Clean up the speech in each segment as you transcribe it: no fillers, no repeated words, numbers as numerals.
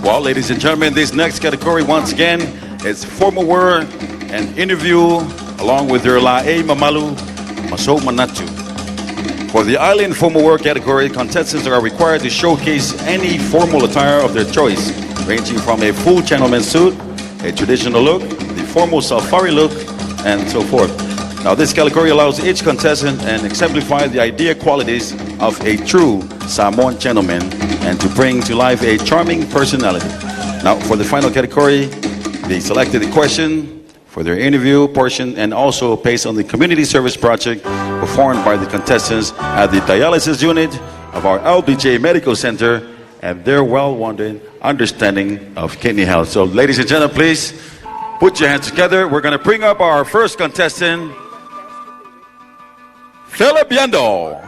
Well, ladies and gentlemen, this next category, once again, is formal word and interview, along with your Lae Mamalu, Maso Manatu. For the island formal wear category, contestants are required to showcase any formal attire of their choice, ranging from a full gentleman suit, a traditional look, the formal safari look, and so forth. Now, this category allows each contestant and exemplify the ideal qualities of a true Samoan gentleman and to bring to life a charming personality. Now, for the final category, they selected a question for their interview portion and also based on the community service project performed by the contestants at the dialysis unit of our LBJ Medical Center and their well-wanted understanding of kidney health. So, ladies and gentlemen, please put your hands together. We're going to bring up our first contestant, Philip Yando.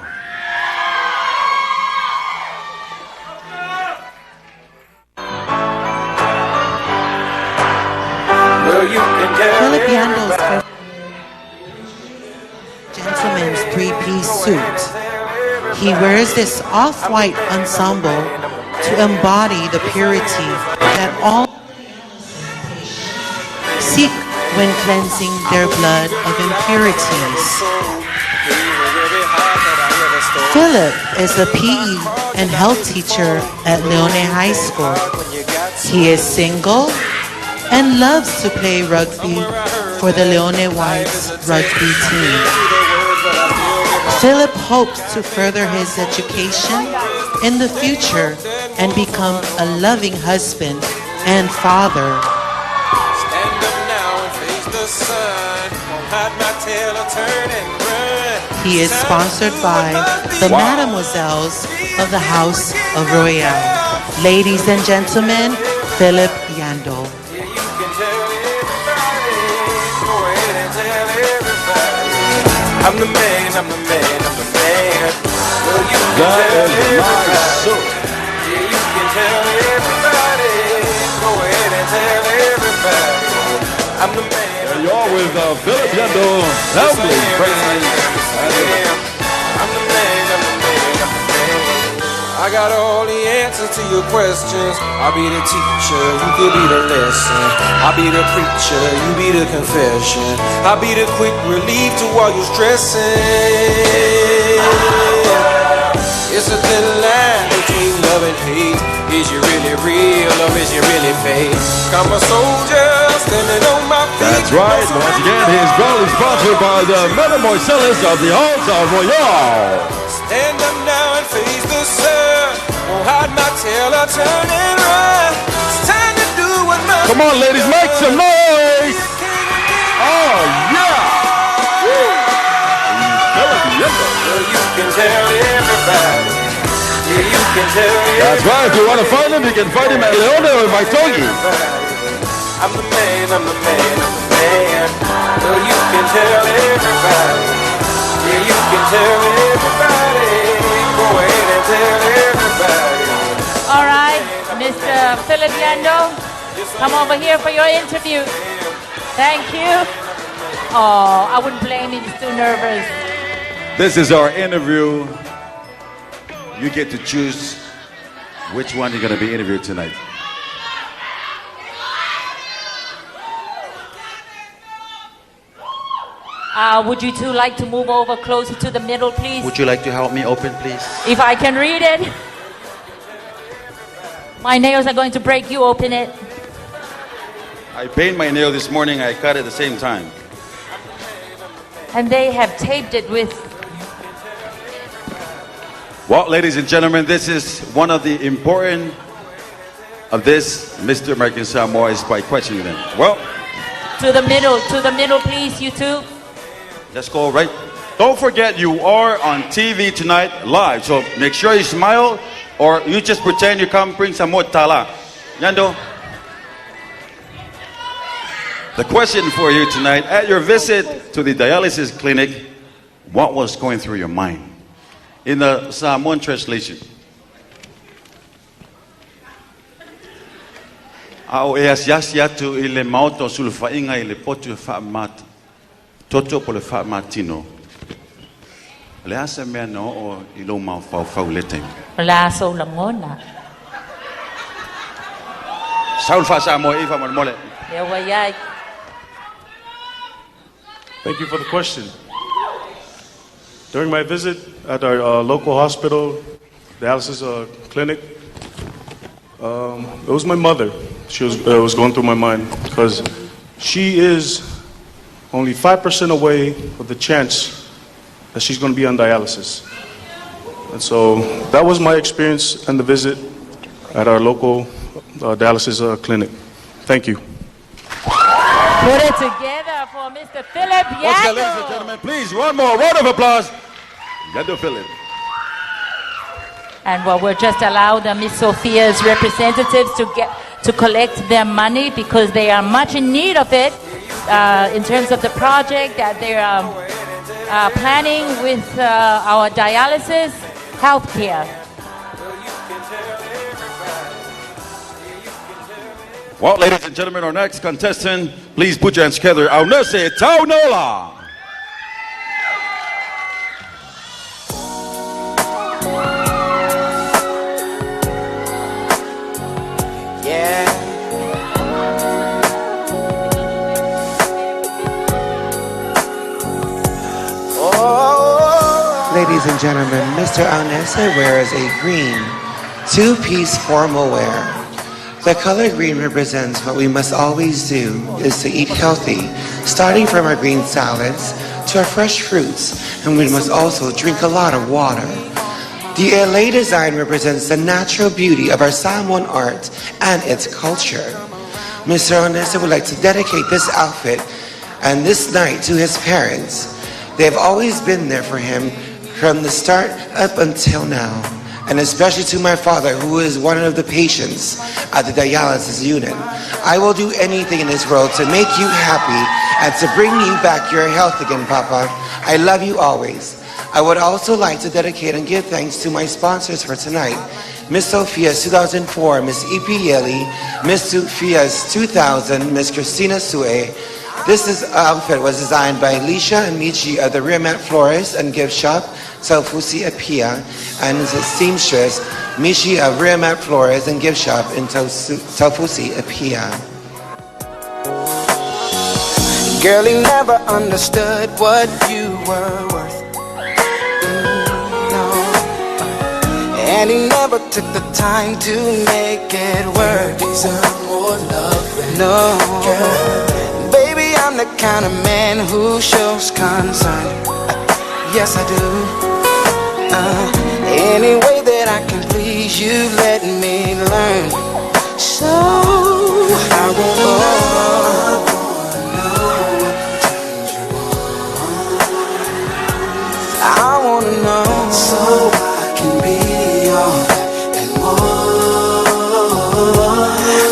Philip Yando's first gentleman's three-piece suit. He wears this off-white ensemble to embody the purity that all seek when cleansing their blood of impurities. Philip is a PE and health teacher at Leone High School. He is single and loves to play rugby for the Leone Whites rugby team. Philip hopes to further his education in the future and become a loving husband and father. He is sponsored by the Mademoiselles of the House of Royale. Ladies and gentlemen, Philip Yando. I'm the man, I'm the man, I'm the man. Well, you can That tell is everybody. nice. Yeah, you can tell everybody. Go ahead and tell everybody. I'm the man. There you are with Philip Yando, lovely president. I'm the man, I'm the man, I'm the man. I got all the answers to your questions. I'll be the teacher, you could be the lesson. I'll be the preacher, you be the confession. I'll be the quick relief to all your stressing. It's a thin line between love and hate. Is you really real or is you really fake? I'm a soldier standing on my feet. That's right. Once again, he is proudly sponsored by the Mademoiselles of the House of Royale. Stand up now and face the sun. Won't hide my tail or turn and run. It's time to do what my Come on, ladies, make some noise. Oh, yeah. Woo. Philip Yando. Well, you can tell everybody. Yeah, you can tell everybody. That's right. If you want to find him, you can find him at Leone or Maitogi. I'm the man, I'm the man, I'm the man. Well, you can tell everybody. Yeah, you can tell everybody. Go ahead and tell everybody. All right, Mr. Philip Yando, come over here for your interview. Thank you. Oh, I wouldn't blame him, he's too nervous. This is our interview. You get to choose which one you're going to be interviewed tonight. Would you two like to move over closer to the middle, please? Would you like to help me open, please? If I can read it. My nails are going to break, you open it. I painted my nail this morning. I cut at the same time. And they have taped it with... Well, ladies and gentlemen, this is one of the important of this Mr. American Samoa is by questioning them. Well, to the middle, please, you two. let's go right. Don't forget you are on TV tonight live. So make sure you smile or you just pretend you come bring some more tala. Yando. The question for you tonight, at your visit to the dialysis clinic, what was going through your mind? In the Samoan translation. Ao e asiasi atu I le mauto sulufainga I le potu whaamat. Toto po le whaamatino. Le asa mea no o I lo mau whau le teng. Wala sa ulamona. Saul Fasa mo Eva Mole. Thank you for the question. During my visit at our local hospital, dialysis clinic, it was my mother. She was going through my mind because she is only 5% away with the chance that she's going to be on dialysis. And so that was my experience and the visit at our local dialysis clinic. Thank you. Put it together for Mr. Philip Once again, ladies and Yando. gentlemen, please, one more round of applause. Yando Philip. And we'll just allow the Miss Sophia's representatives to collect their money because they are much in need of it in terms of the project that they are planning with our dialysis healthcare. Well, ladies and gentlemen, our next contestant, please put your hands together. Aunese Taunola. Yeah. Oh. Ladies and gentlemen, Mr. Aunese wears a green two-piece formal wear. The color green represents what we must always do is to eat healthy, starting from our green salads to our fresh fruits, and we must also drink a lot of water. The LA design represents the natural beauty of our Samoan art and its culture. Mr. Aunese would like to dedicate this outfit and this night to his parents. They have always been there for him from the start up until now. And especially to my father, who is one of the patients at the dialysis unit. I will do anything in this world to make you happy and to bring you back your health again, Papa. I love you always. I would also like to dedicate and give thanks to my sponsors for tonight. Miss Sophia's 2004, Miss E.P. Yeli, Miss Sophia's 2000, Miss Christina Sue. This outfit was designed by Alicia and Michi of the Rearmat Florist and Gift Shop, Taufusi Apia, and the seamstress Michi of Rearmat Florist and Gift Shop in Taufusi Apia. Girl, he never understood what you were worth. No. And he never took the time to make it work. Deserve more love. No. Girl. Baby, I'm the kind of man who shows concern. Yes, I do. Any way that I can please you, let me learn. So I won't know. I wanna know, so I can be all that and more.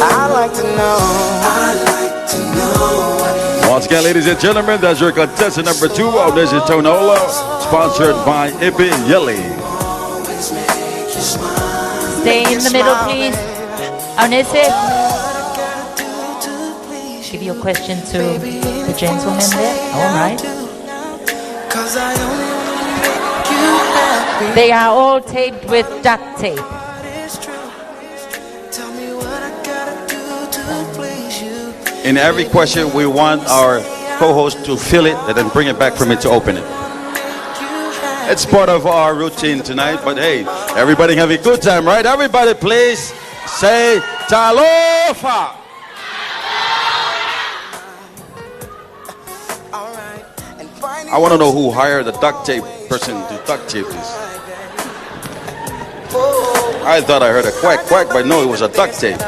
I like to know. I like to know. Once again, ladies and gentlemen, that's your contestant number 2, Aunese Taunola, sponsored by Ipi Yeli. Stay in the middle, please. Aunese, give your question to the gentleman there. All right. They are all taped with duct tape. In every question, we want our co-host to fill it and then bring it back for me to open it. It's part of our routine tonight, but hey, everybody have a good time, right? Everybody please say Talofa. I want to know who hired the duct tape person to duct tape this. I thought I heard a quack quack, but no, it was a duct tape.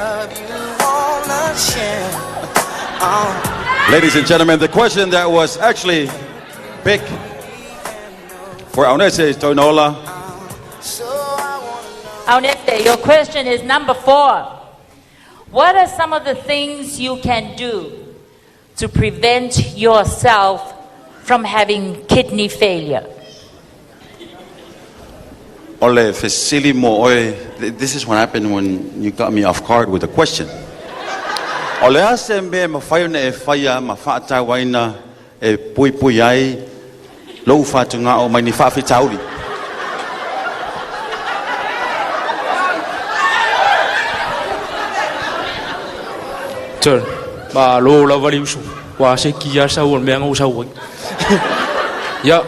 Ladies and gentlemen, the question that was actually picked for Aunese Taunola. Aunese, your question is number 4. What are some of the things you can do to prevent yourself from having kidney failure? Ole Fesilimo, this is what happened when you got me off guard with a question. Ole asembe mafayona e faya mafata waina e pui pui ai lo fatu nga o mani fa fitauri. Turn. Ba lo la vali usu. Wa se kia sa won me ngau sa won. Ya.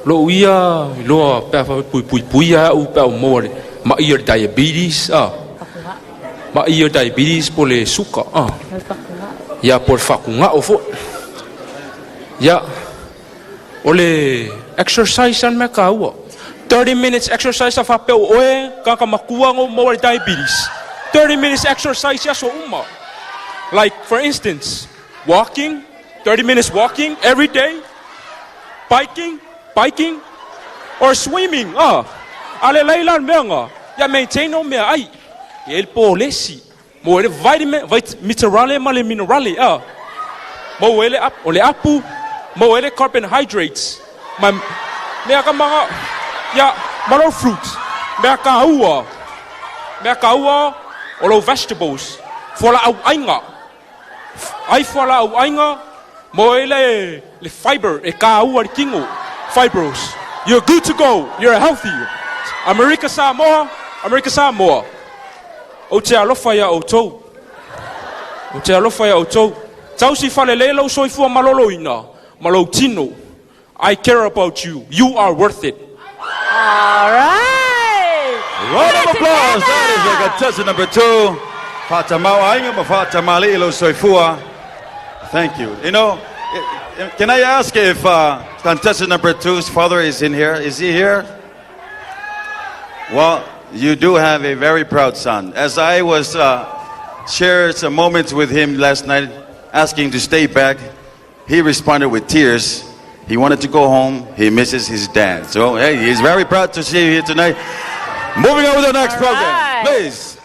Lo ia lo pa pui ya u pa mo le. Ma ia diabetes Ma ia diabetes pole suka Ya por fakunga o fo. Ya. Ole exercise an me kaua. 30 minutes exercise fa pe oe ka makua ngo mo diabetes. 30 minutes exercise ya so uma. Like for instance, walking, 30 minutes walking every day. Biking or swimming. Ale lailan me ya maintain no me ai. El polesi. Mo ele vitamin minerale Mo ele ole apu, mo ele carbohydrates. Ma me ka mga ya malo fruits. Me ka ua olo vegetables. Fola au ainga. Ai fola au ainga mo ele le fiber e ka ua kingo. Fibros. You're good to go. You're healthy. America Samoa. O te alofa ya o tou. Tau si fale lelo soifua malolo ina. Malo tino. I care about you. You are worth it. All right. Round of applause. That is the contestant number 2. Fatamau Ainga Mafata Mali Ilo Soifua. Thank you. You know, can I ask if contestant number 2's father is in here? Is he here? Well, you do have a very proud son. As I was shared some moments with him last night, asking to stay back, he responded with tears. He wanted to go home. He misses his dad. So, hey, he's very proud to see you here tonight. Moving on to the next program, please.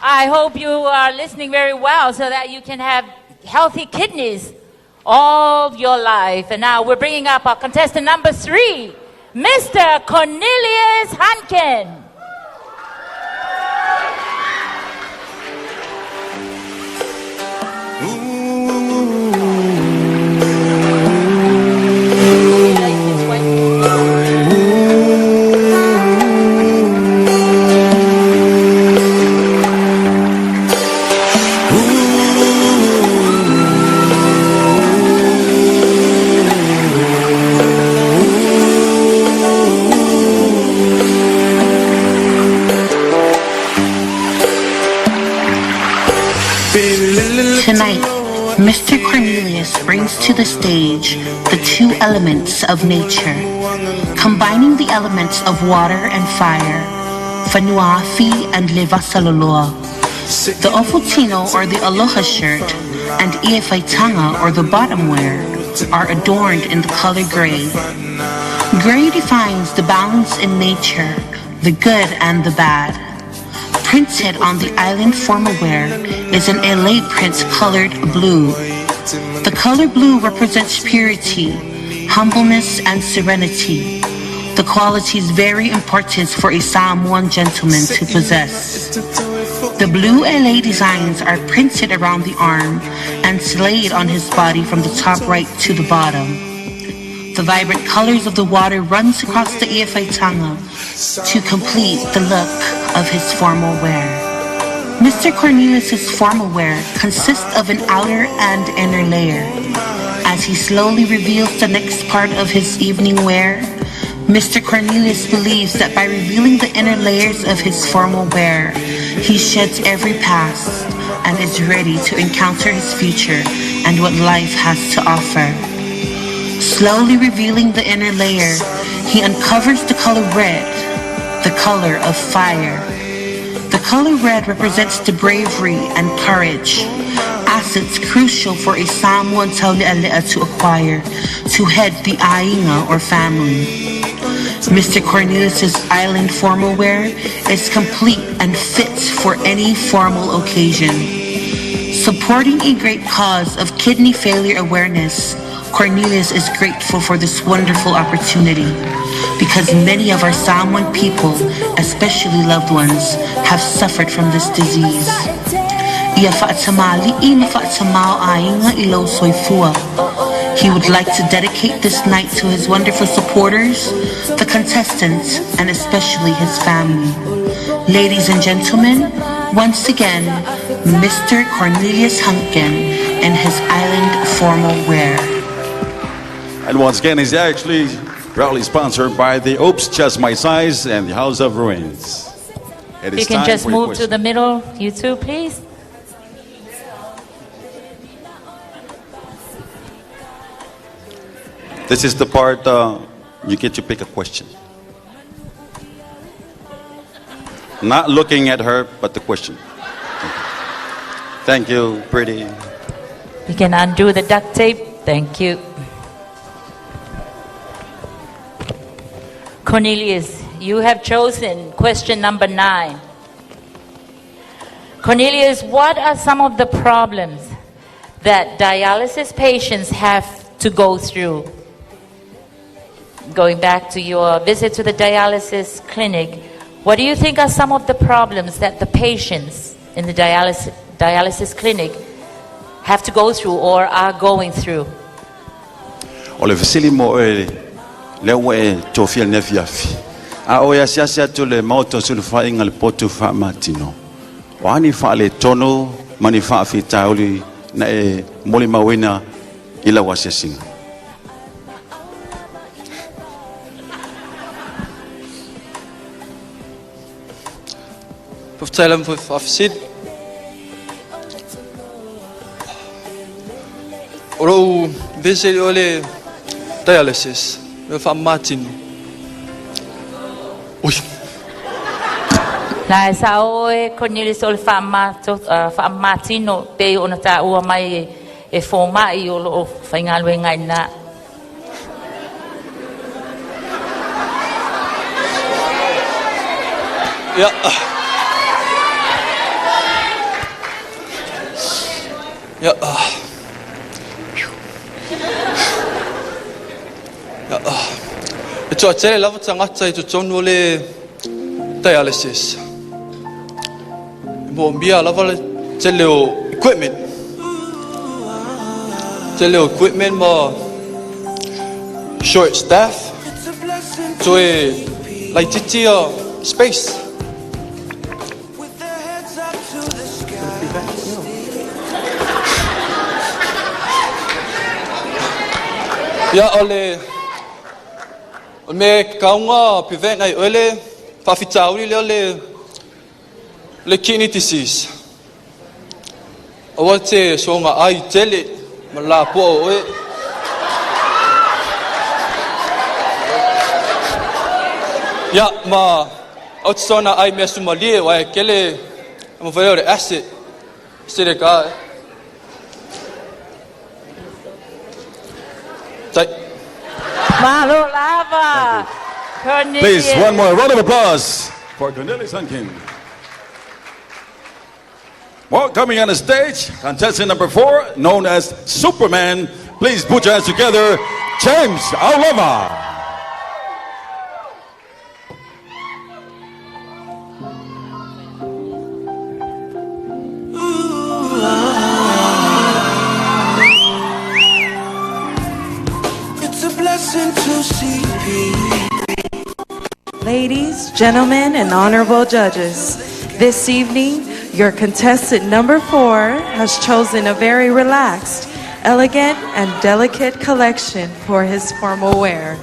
I hope you are listening very well so that you can have healthy kidneys all your life. And now we're bringing up our contestant number 3, Mr. Cornelius Hankin. Tonight, Mr. Cornelius brings to the stage the 2 elements of nature, combining the elements of water and fire, Fanuafi and Levasaloloa. The Ofutino or the Aloha shirt and Iefaitanga or the bottom wear are adorned in the color gray. Gray defines the balance in nature, the good and the bad. Printed on the island formal wear is an LA print colored blue. The color blue represents purity, humbleness, and serenity. The qualities very important for a Samoan gentleman to possess. The blue LA designs are printed around the arm and slayed on his body from the top right to the bottom. The vibrant colors of the water runs across the Iefaitanga to complete the look of his formal wear. Mr. Cornelius's formal wear consists of an outer and inner layer. As he slowly reveals the next part of his evening wear, Mr. Cornelius believes that by revealing the inner layers of his formal wear, he sheds every past and is ready to encounter his future and what life has to offer. Slowly revealing the inner layer, he uncovers the color red, the color of fire. The color red represents the bravery and courage, assets crucial for a Samoan Tauli'alea to acquire to head the Ainga or family. Mr. Cornelius's island formal wear is complete and fits for any formal occasion. Supporting a great cause of kidney failure awareness, Cornelius is grateful for this wonderful opportunity because many of our Samoan people, especially loved ones, have suffered from this disease. He would like to dedicate this night to his wonderful supporters, the contestants, and especially his family. Ladies and gentlemen, Once again, Mr. Cornelius Humpkin in his island formal wear. And once again, he's actually proudly sponsored by the Oops, Just My Size and the House of Ruins. It You is can time just for your move to question. the middle, you two, please. This is the part you get to pick a question. Not looking at her, but the question. Thank you, pretty. You can undo the duct tape. Thank you. Cornelius, you have chosen question number 9. Cornelius, what are some of the problems that dialysis patients have to go through? Going back to your visit to the dialysis clinic, what do you think are some of the problems that the patients in the dialysis clinic have to go through or are going through? Ole fasili mo le we tofia ne fiafi. A o ya sia to le moto sul fa ingal potu fa matino. Wani fa le tono mani fa fi tauli na moli mawina ila wasesinga. Vertel hem afzien. Oro visit ole dialysis. We van Martin. Ui. Na sa o Cornelius ol fa Martino pe ona ta o mai e forma I o fainga lo ngai na. Ja. Ja. Ja. Ito atele lava tangata ito tono le dialysis. Mo mbia lava le tele o equipment. Tele o equipment mo short staff. So like titi space. Ja, ole me kaunga prevent ai ole fafitauri le kidney disease. O te songa ai tele mala po o ja, ma o tsona ai me sumalie wa kele mo vero acid silica. Malo lava. Cornelius. Please, one more round of applause for Cornelius Hunkin. Well, coming on the stage, contestant number 4, known as Superman. Please put your hands together, James Aulama. Ladies, gentlemen, and honorable judges, this evening, your contestant number 4 has chosen a very relaxed, elegant, and delicate collection for his formal wear,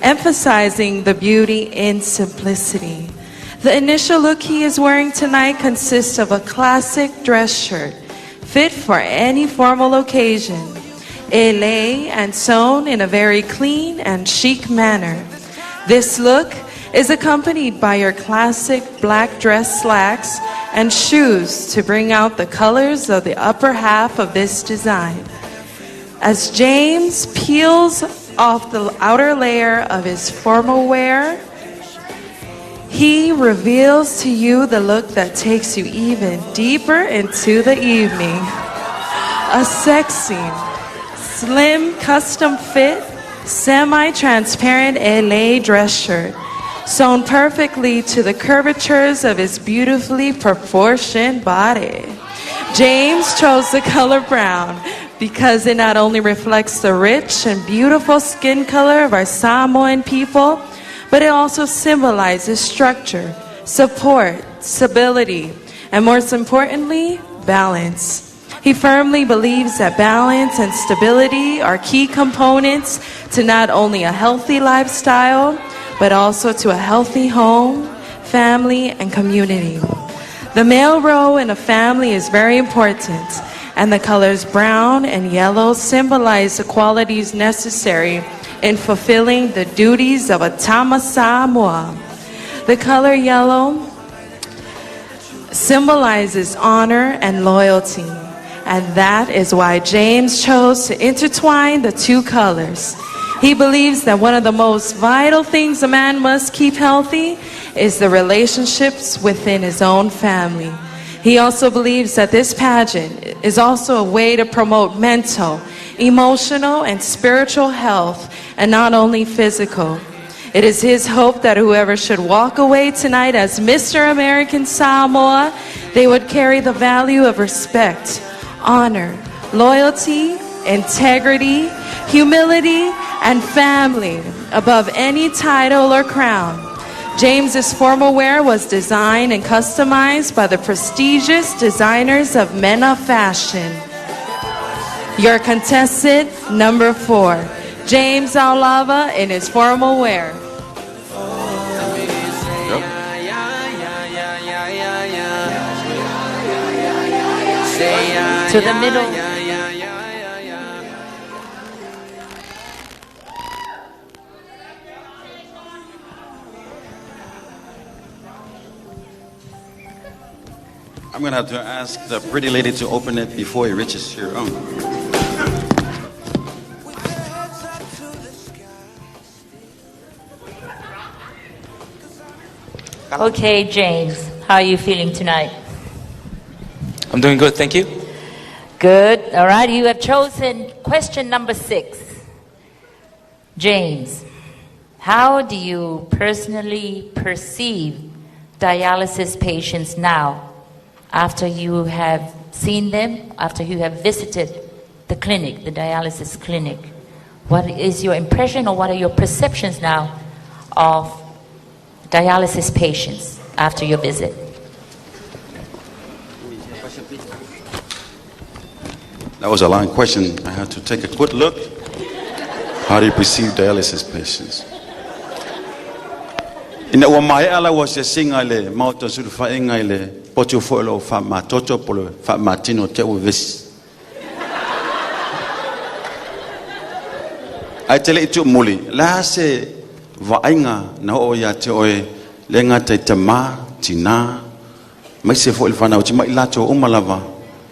emphasizing the beauty in simplicity. The initial look he is wearing tonight consists of a classic dress shirt, fit for any formal occasion, élayé and sewn in a very clean and chic manner. This look is accompanied by your classic black dress slacks and shoes to bring out the colors of the upper half of this design. As James peels off the outer layer of his formal wear, he reveals to you the look that takes you even deeper into the evening. A sexy, slim, custom fit, semi-transparent élayé dress shirt, sewn perfectly to the curvatures of his beautifully proportioned body. James chose the color brown because it not only reflects the rich and beautiful skin color of our Samoan people, but it also symbolizes structure, support, stability, and most importantly, balance. He firmly believes that balance and stability are key components to not only a healthy lifestyle, but also to a healthy home, family, and community. The male role in a family is very important, and the colors brown and yellow symbolize the qualities necessary in fulfilling the duties of a Tama Samoa. The color yellow symbolizes honor and loyalty, and that is why James chose to intertwine the two colors. He believes that one of the most vital things a man must keep healthy is the relationships within his own family. He also believes that this pageant is also a way to promote mental, emotional, and spiritual health, and not only physical. It is his hope that whoever should walk away tonight as Mr. American Samoa, they would carry the value of respect, honor, loyalty, integrity, humility, and family above any title or crown. James's formal wear was designed and customized by the prestigious designers of Mena Fashion. Your contestant, number 4, James Aulava in his formal wear. To the middle. I'm going to have to ask the pretty lady to open it before it reaches here. Okay, James, how are you feeling tonight? I'm doing good, thank you. Good. All right, you have chosen question number 6. James, how do you personally perceive dialysis patients now after you have seen them, after you have visited the clinic, the dialysis clinic? What is your impression or what are your perceptions now of dialysis patients after your visit? That was a long question. I had to take a quick look. How do you perceive dialysis patients? Ina wa mai ala wa se singa le mauta su fa inga le potu fo lo fa ma toto polo fa matino te o vis. Ai tele itu muli la se va inga na o ya te oe le nga te tama tina mai se fo il fa na o mai la to o malava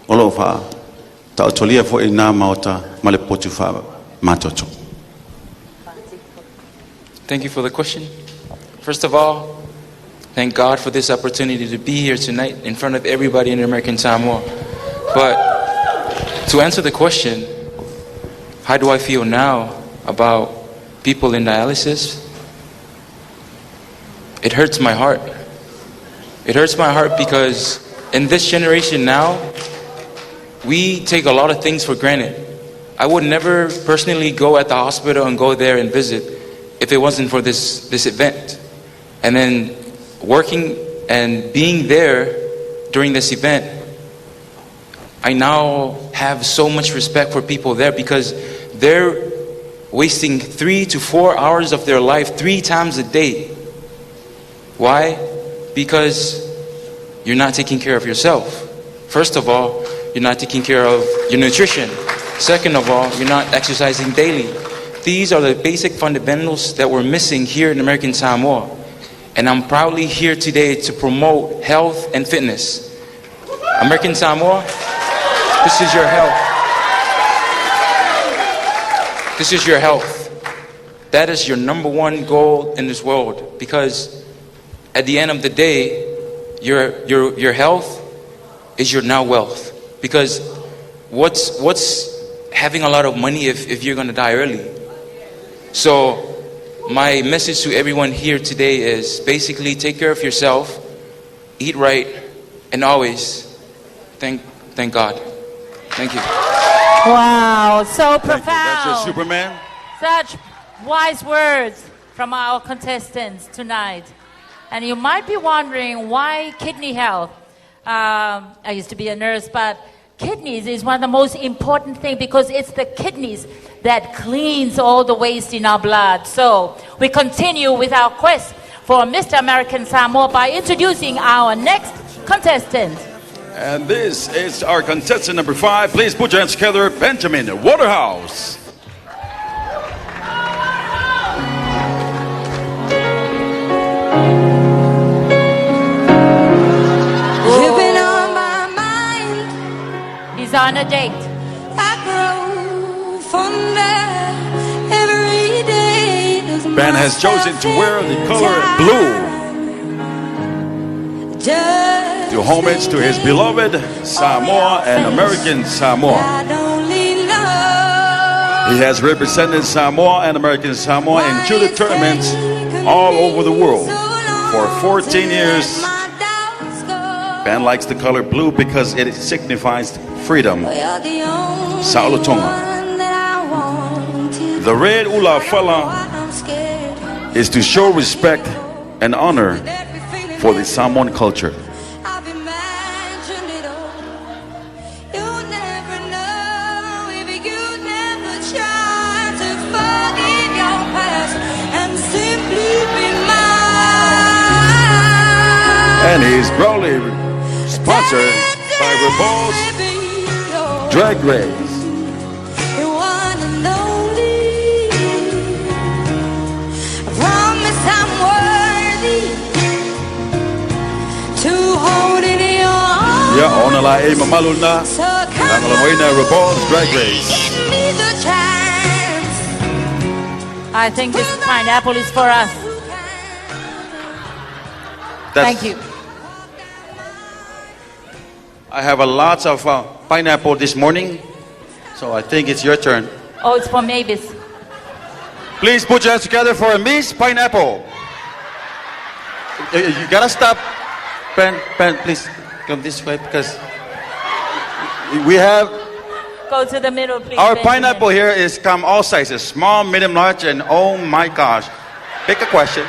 o lo fa ta tolia fo ina mauta male potu fa matoto. Thank you for the question. First of all, thank God for this opportunity to be here tonight in front of everybody in American Samoa. But to answer the question, how do I feel now about people in dialysis? It hurts my heart. It hurts my heart because in this generation now, we take a lot of things for granted. I would never personally go at the hospital and go there and visit if it wasn't for this event. And then working and being there during this event, I now have so much respect for people there because they're wasting 3 to 4 hours of their life 3 times a day. Why? Because you're not taking care of yourself. First of all, you're not taking care of your nutrition. Second of all, you're not exercising daily. These are the basic fundamentals that we're missing here in American Samoa. And I'm proudly here today to promote health and fitness. American Samoa, this is your health. This is your health. That is your number one goal in this world, because at the end of the day, your health is your now wealth. Because what's having a lot of money if you're going to die early? So my message to everyone here today is basically take care of yourself, eat right, and always thank God. Thank you. Wow, so profound. That's your Superman. Such wise words from our contestants tonight. And you might be wondering why kidney health. I used to be a nurse, but kidneys is one of the most important things because it's the kidneys that cleans all the waste in our blood. So we continue with our quest for Mr. American Samoa by introducing our next contestant. And this is our contestant number 5. Please put your hands together, Benjamin Waterhouse. You've been on my mind. He's on a date. I grow fonder every day. Ben has chosen to wear the color blue to homage to his beloved Samoa and American Samoa. He has represented Samoa and American Samoa in judo tournaments all over the world for 14 years. Ben likes the color blue because it signifies freedom. Saulotonga. The red ula fala is to show respect and honor for the Samoan culture. And he's proudly sponsored by Revolve's Drag Race. Ya, ona la e mamalu na ang alamoy na Revolve's Drag Race. I think this pineapple is for us. Thank you. I have a lot of pineapple this morning, so I think it's your turn. Oh, it's for Mavis. Please put your hands together for Miss Pineapple. You gotta stop. Ben, please come this way because we have... Go to the middle, please. Our Benjamin. pineapple here is come all sizes, small, medium, large, and oh my gosh. Pick a question.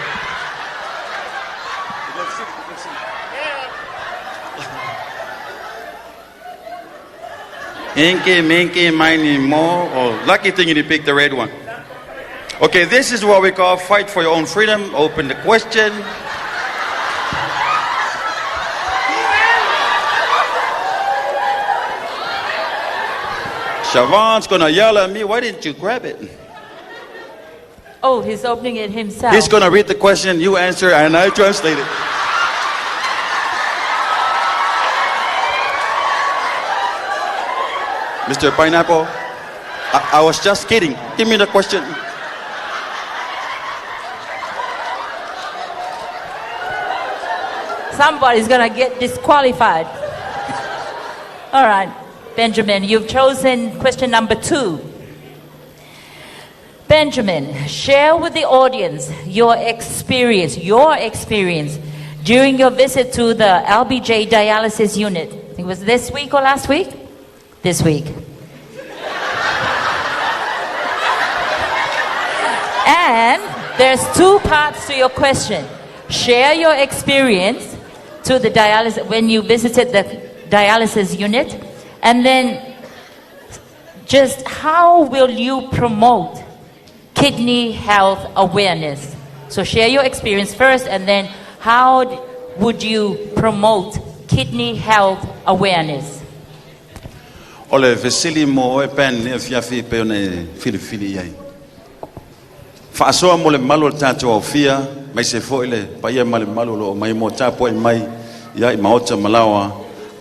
Inky, minky, miny, mo. Oh, lucky thing you picked the red one. Okay, this is what we call fight for your own freedom. Open the question. Siobhan's gonna yell at me, why didn't you grab it? Oh, he's opening it himself. He's gonna read the question, you answer, and I translate it. Mr. Pineapple, I was just kidding. Give me the question. Somebody's gonna get disqualified. All right, Benjamin, you've chosen question number 2. Benjamin, share with the audience your experience during your visit to the LBJ dialysis unit. I think it was this week or last week? This week. And there's 2 parts to your question. Share your experience to the dialysis when you visited the dialysis unit, and then just how will you promote kidney health awareness? So share your experience first, and then how would you promote kidney health awareness? Ole vesili mo e pen e fiafi pe one filifili ai. Fa so mo le malo tato o fia mai se foi le pa ia male malo lo mai mo tapo mai ia I maota malawa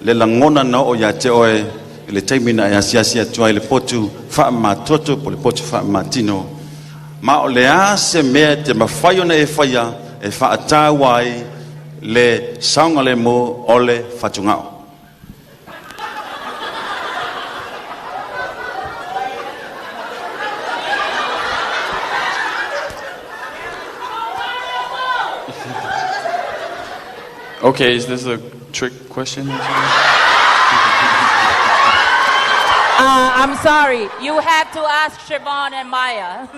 le langona na o ya te oe le taimina ya siasia tua le potu fa ma toto po le potu fa matino ma o le a se me te mafai ona e faia e fa atawai le saunga le mo ole fatungao. Okay, is this a trick question? I'm sorry. You have to ask Siobhan and Maya.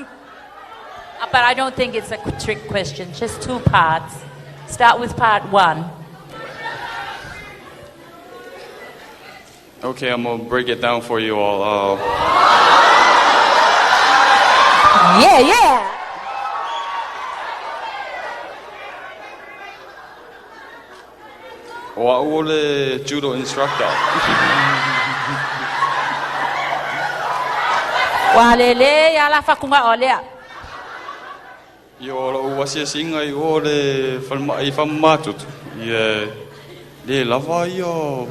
But I don't think it's a trick question. Just 2 parts. Start with part 1. Okay, I'm gonna break it down for you all. Yeah, yeah. Wa'ole judo instructor. Walele ya la fakunga olea. Yo lo wasia singa I ole falmatut. Yeah. Le lava yo.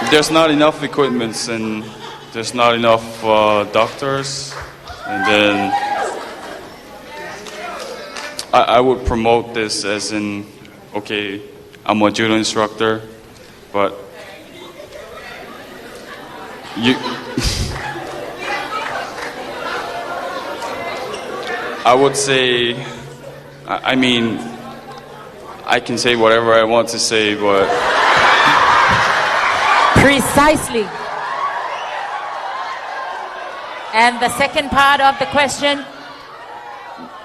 There's not enough equipments and there's not enough doctors, and then I would promote this as in, okay, I'm a judo instructor, but you I would say, I mean, I can say whatever I want to say, but Precisely. And the second part of the question?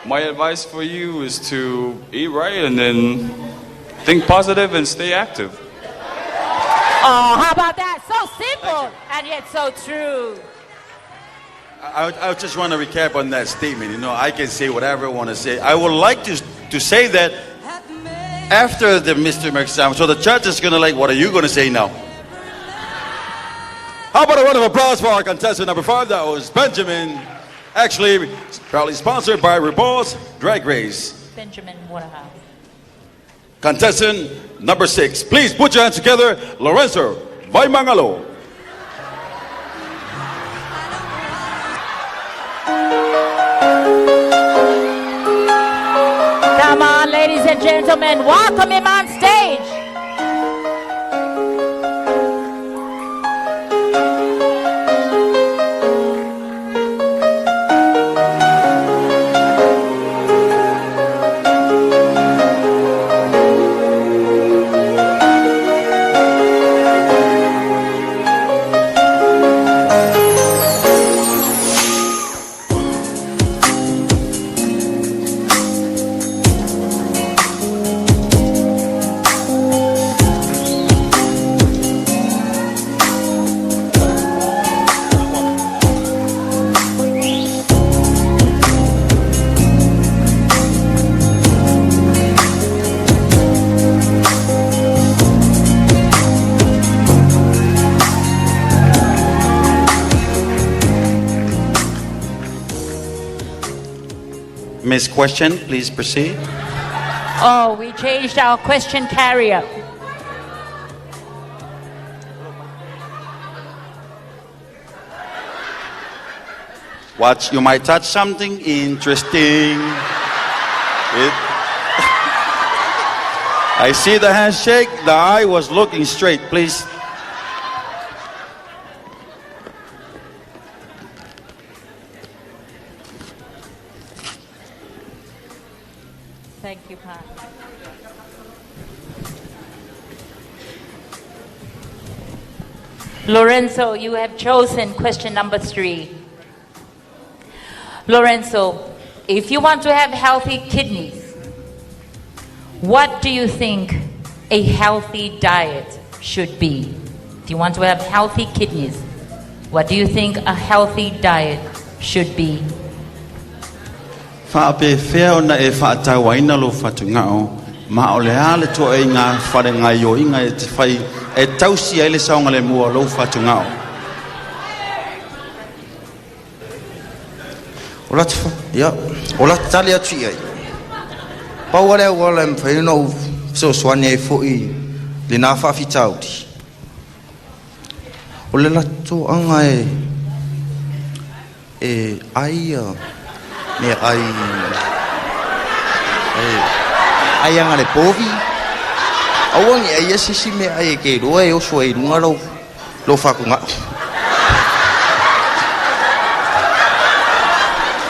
my advice for you is to eat right and then think positive and stay active. Oh, how about that? So simple and yet so true. I just want to recap on that statement. You know, I can say whatever I want to say. I would like to say that after the Mr. exam, so the judge is going to like, what are you going to say now? How about a round of applause for our contestant number 5? That was Benjamin. Actually, proudly sponsored by RuPaul's Drag Race. Benjamin Waterhouse. Contestant number 6. Please put your hands together. Lorenzo Vaimangalo. Come on, ladies and gentlemen, welcome him on stage. Miss Question, please proceed. Oh, we changed our question carrier. Watch, you might touch something interesting. I see the handshake. The eye was looking straight, please. Thank you, Pat. Lorenzo, you have chosen question number 3. Lorenzo, if you want to have healthy kidneys, what do you think a healthy diet should be? If you want to have healthy kidneys, what do you think a healthy diet should be? Whaape whea ona e whaatawaina lo whatungao, ma o le ale to e ngā whare ngai o inga e te whai e tausi e le saonga le mua lo whatungao. Ola te ya, ola te tali atu i ai. Pau ale au ala mwhaino so swane e fōi le nā whawhitauti. O le lato anga e aia me ai anga le povi. Awangi ai sisi me ai ke roa e oso e runga lo whakunga.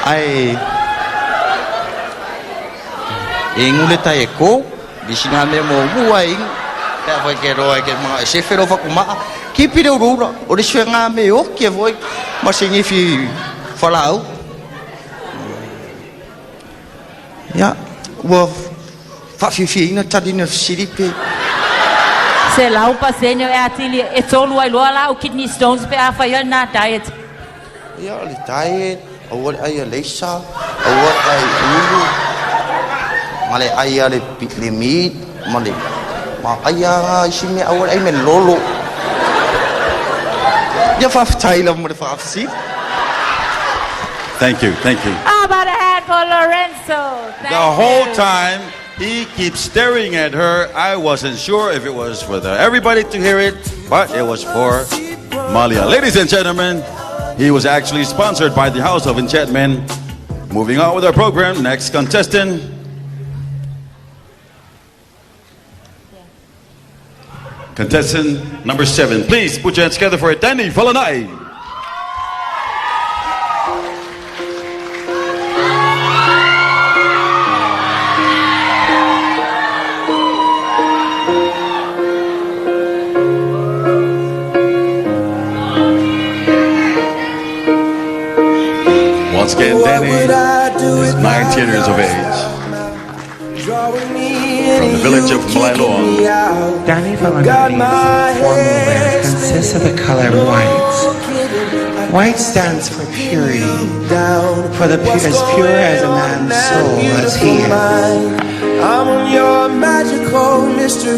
Ai e ngule tai e ko bisinga me mo mua ing ka vai ke roa ke ma se fero whakuma ki pire urura o le swenga me o ke voi ma singi fi whalau ya wa Whawhiwhi ina tarina siripe. Se lau pa senyo e atili e tolu ai loa lau kidney stones pe a whaia na diet. Ia le diet, awar ai a leisa, awar ai ulu. Male ai a le meat, male. Ma ai a isi me awar ai me lolo. Ia whawhitai la mo le whawhisi. Thank you, thank you. How about a hand for Lorenzo? The whole time, he keeps staring at her. I wasn't sure if it was for everybody to hear it, but it was for Malia. Ladies and gentlemen, he was actually sponsored by the House of Enchantment. Moving on with our program, next contestant. Contestant number 7. Please put your hands together for Danny Falanai. Once again, Danny is 19 years of age. From the village of Malailoa. Danny Falanai's formal wear consists of the color white. White stands for purity, for as pure as a man's soul as he is.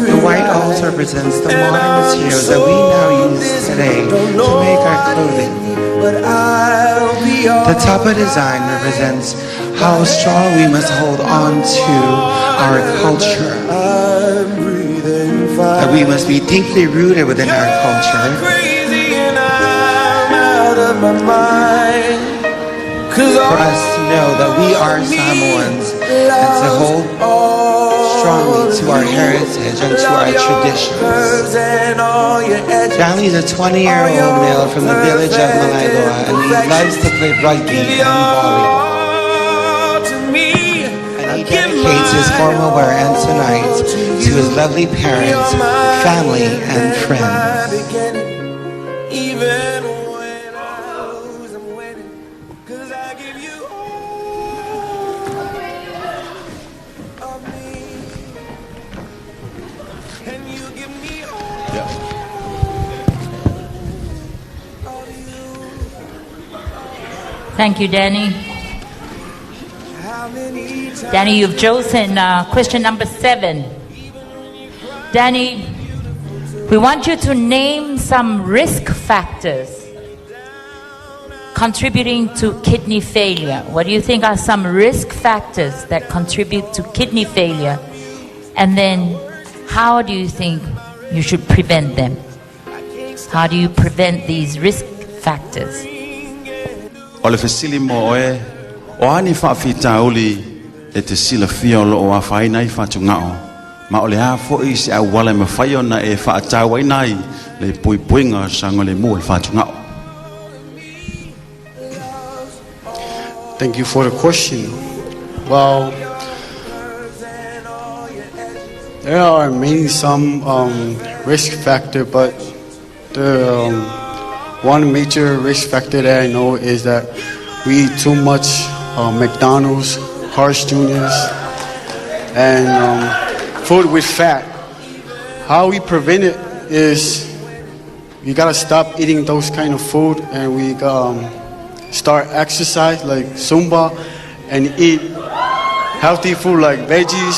The white also represents the modern materials that we now use today to make our clothing. The Tapa design represents how strong we must hold on to our culture. That we must be deeply rooted within our culture. For us to know that we are Samoans and to hold strongly to our heritage and to our traditions. Danny is a 20-year-old male from the village of Malailoa, and he loves to play rugby and volleyball. And he dedicates his formal wear and tonight to his lovely parents, family, and friends. Thank you, Danny. Danny, you've chosen question number 7. Danny, we want you to name some risk factors contributing to kidney failure. What do you think are some risk factors that contribute to kidney failure? And then how do you think you should prevent them? How do you prevent these risk factors? O le fesili mo oe, o ani whaafita uli e te sila fia o lo o a whaina I whatungao. Ma o le a fo I se a wala me whaio na e whaatawa inai le pui puinga sanga le mua whatungao. Thank you for the question. Well, there are maybe some risk factor, but the one major risk factor that I know is that we eat too much McDonald's, Carl's Jr.'s, and food with fat. How we prevent it is we gotta stop eating those kind of food, and we start exercise like Zumba, and eat healthy food like veggies,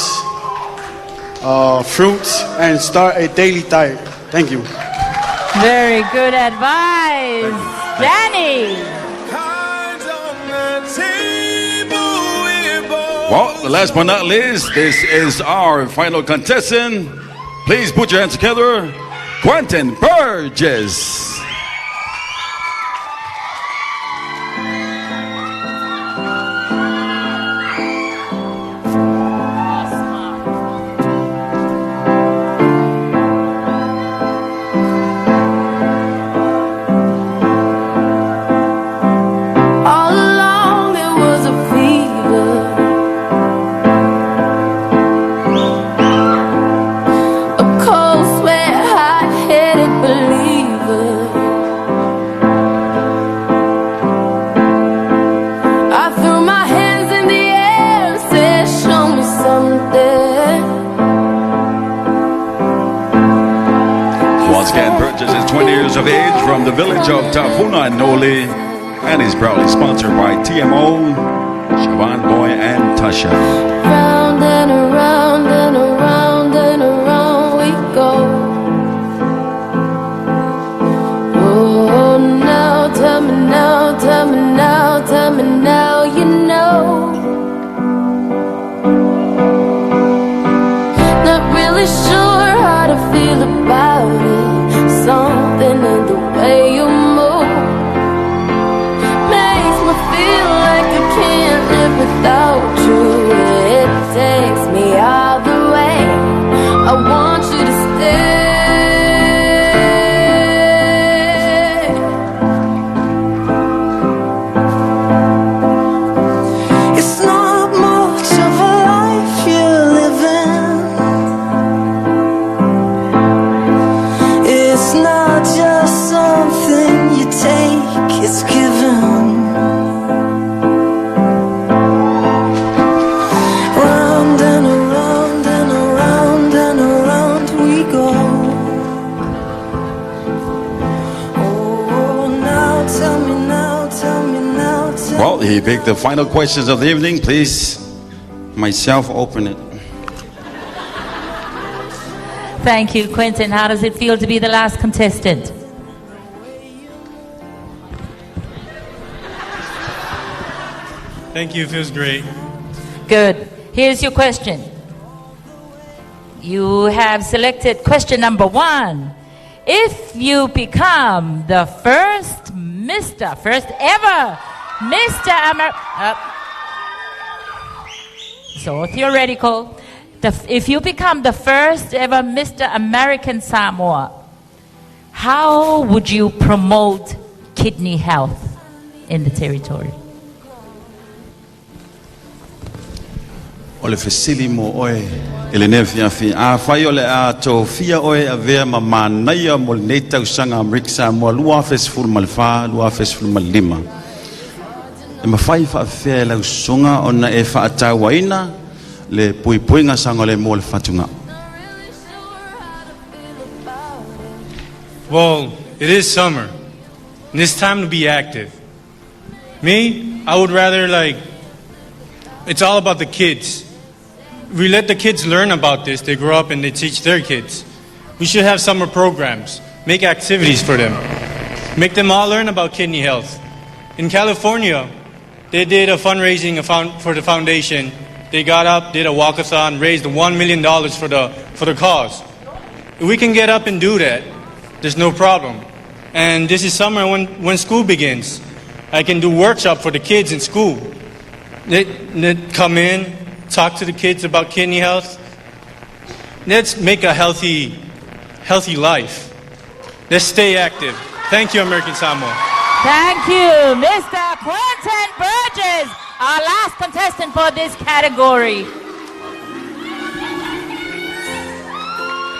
fruits, and start a daily diet. Thank you. Very good advice. Danny. Well, last but not least, this is our final contestant. Please put your hands together. Quentin Burgess. Cold sweat, hot-headed believer. 20 years of age from the village of Tafuna in Noli, and is proudly sponsored by TMO, Siobhan Boy, and Tasha. Round and around and around and around we go. Oh, now tell me now, tell me now, tell me now, you know. Not really sure how to feel about it. Something in the way you move makes me feel like I can't live without you. It takes me all the way. I want you to stay. It's not much of a life you're living. It's not just something you take, it's given. Round and around and around and around we go. Oh, now tell me now, tell me now, tell Well, he picked the final questions of the evening. Please, myself, open it. Thank you, Quentin. How does it feel to be the last contestant? Thank you, feels great. Good. Here's your question. You have selected question number 1. If you become the first ever Mr. So theoretical. If you become the first ever Mr. American Samoa, how would you promote kidney health in the territory? O le fesili mo oe, ele nefia fi a fai o le a to fia oe a vea ma manaia mo le nei tausanga Amerika mo lua fesfulu malfa, lua fesfulu malima. E ma fai fa fea lau songa o na e fa atawaina le puipuinga sanga le mo le fatunga. Well, it is summer, and it's time to be active. Me, I would rather it's all about the kids. We let the kids learn about this. They grow up and they teach their kids. We should have summer programs, make activities for them, make them all learn about kidney health. In California, they did a fundraising for the foundation. They got up, did a walkathon, raised $1 million for the cause. If we can get up and do that, there's no problem. And this is summer when school begins. I can do workshop for the kids in school. They come in, talk to the kids about kidney health. Let's make a healthy life. Let's stay active. Thank you, American Samoa. Thank you, Mr. Quentin Burgess, our last contestant for this category.